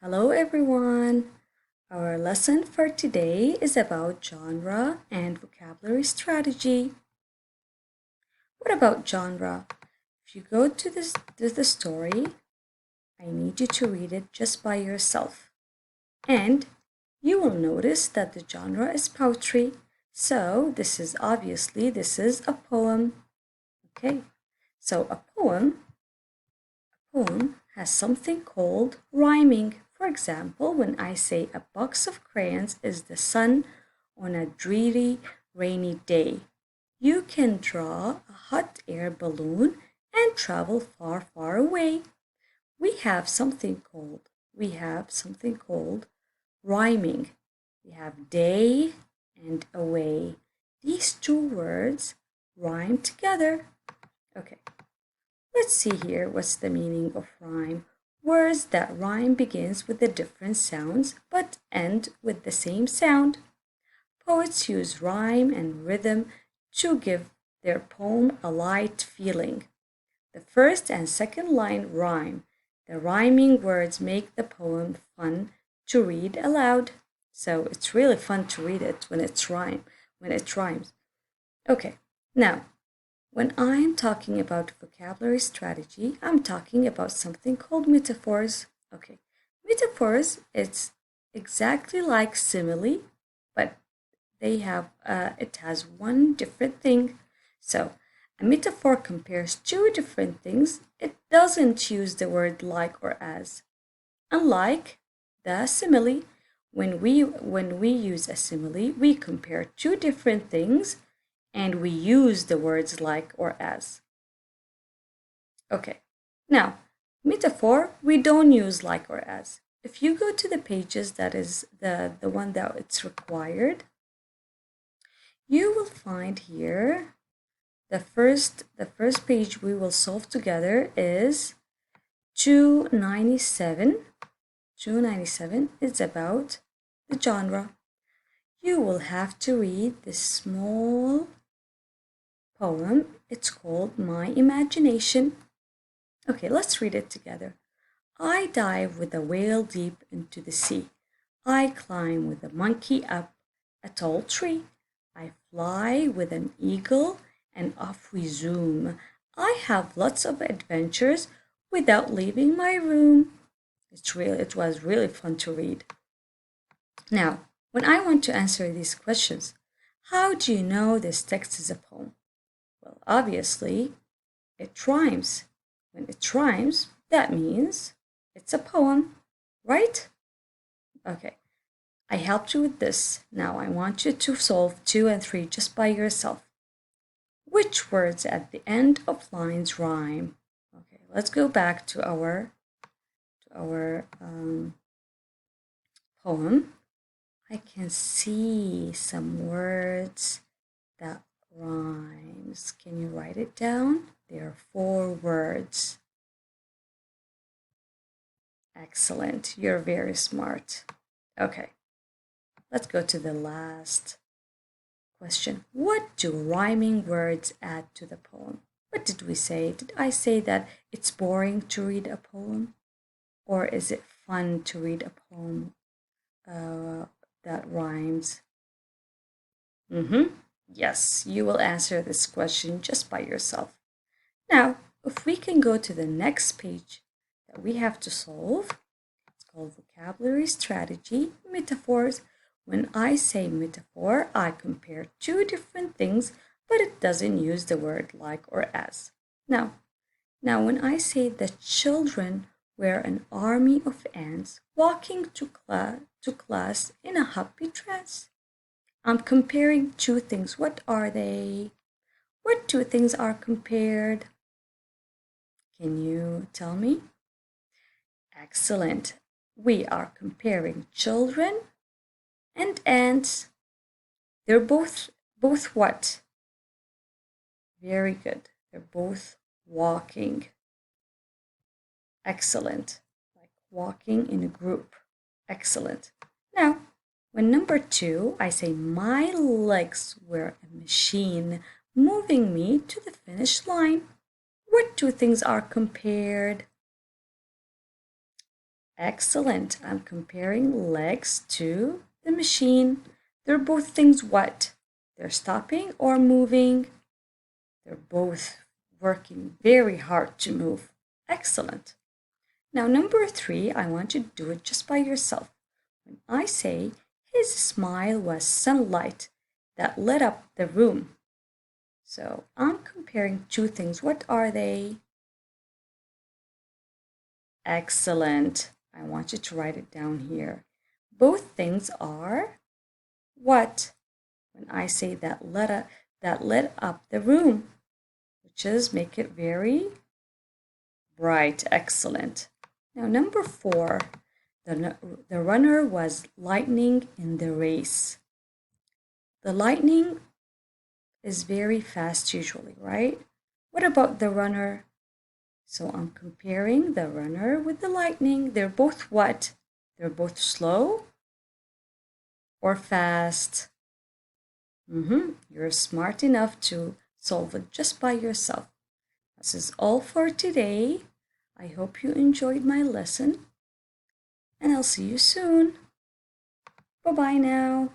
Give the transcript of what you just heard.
Hello everyone! Our lesson for today is about genre and vocabulary strategy. What about genre? If you go to the story, I need you to read it just by yourself. And you will notice that the genre is poetry. So this is a poem. Okay. So a poem has something called rhyming. For example, when I say a box of crayons is the sun on a dreary, rainy day, you can draw a hot air balloon and travel far, far away. We have something called rhyming. We have day and away. These two words rhyme together. Okay. Let's see here what's the meaning of rhyme. Words that rhyme begins with the different sounds but end with the same sound. Poets use rhyme and rhythm to give their poem a light feeling. The first and second line rhyme. The rhyming words make the poem fun to read aloud. So it's really fun to read it when it rhymes. Okay, now when I'm talking about vocabulary strategy, I'm talking about something called metaphors. Okay, metaphors, it's exactly like simile, but it has one different thing. So a metaphor compares two different things. It doesn't use the word like or as. Unlike the simile, when we use a simile, we compare two different things and we use the words like or as. Okay, now metaphor, we don't use like or as. If you go to the pages that is the one that it's required, you will find here the first page we will solve together is 297. 297 is about the genre. You will have to read this small poem. It's called My Imagination. Okay, let's read it together. I dive with a whale deep into the sea. I climb with a monkey up a tall tree. I fly with an eagle and off we zoom. I have lots of adventures without leaving my room. It was really fun to read. Now, when I want to answer these questions, how do you know this text is a poem? Well, obviously, it rhymes. When it rhymes, that means it's a poem, right? Okay, I helped you with this. Now I want you to solve 2 and 3 just by yourself. Which words at the end of lines rhyme? Okay, let's go back to our poem. I can see some words that rhymes. Can you write it down? There are 4 words. Excellent. You're very smart. Okay. Let's go to the last question. What do rhyming words add to the poem? What did we say? Did I say that it's boring to read a poem? Or is it fun to read a poem that rhymes? Yes, you will answer this question just by yourself. Now, if we can go to the next page that we have to solve, it's called Vocabulary Strategy, Metaphors. When I say metaphor, I compare 2 different things, but it doesn't use the word like or as. Now when I say the children were an army of ants walking to class in a happy trance, I'm comparing 2 things. What are they? What 2 things are compared? Can you tell me? Excellent. We are comparing children and ants. They're both what? Very good. They're both walking. Excellent. Like walking in a group. Excellent. Now, when number 2, I say my legs were a machine moving me to the finish line. What 2 things are compared? Excellent. I'm comparing legs to the machine. They're both things what? They're stopping or moving. They're both working very hard to move. Excellent. Now, number 3, I want you to do it just by yourself. When I say his smile was sunlight that lit up the room. So I'm comparing two things. What are they? Excellent. I want you to write it down here. Both things are what? When I say that lit up the room, which is make it very bright. Excellent. Now, number 4, the runner was lightning in the race. The lightning is very fast usually, right? What about the runner? So I'm comparing the runner with the lightning. They're both what? They're both slow or fast? You're smart enough to solve it just by yourself. This is all for today. I hope you enjoyed my lesson, and I'll see you soon. Bye-bye now.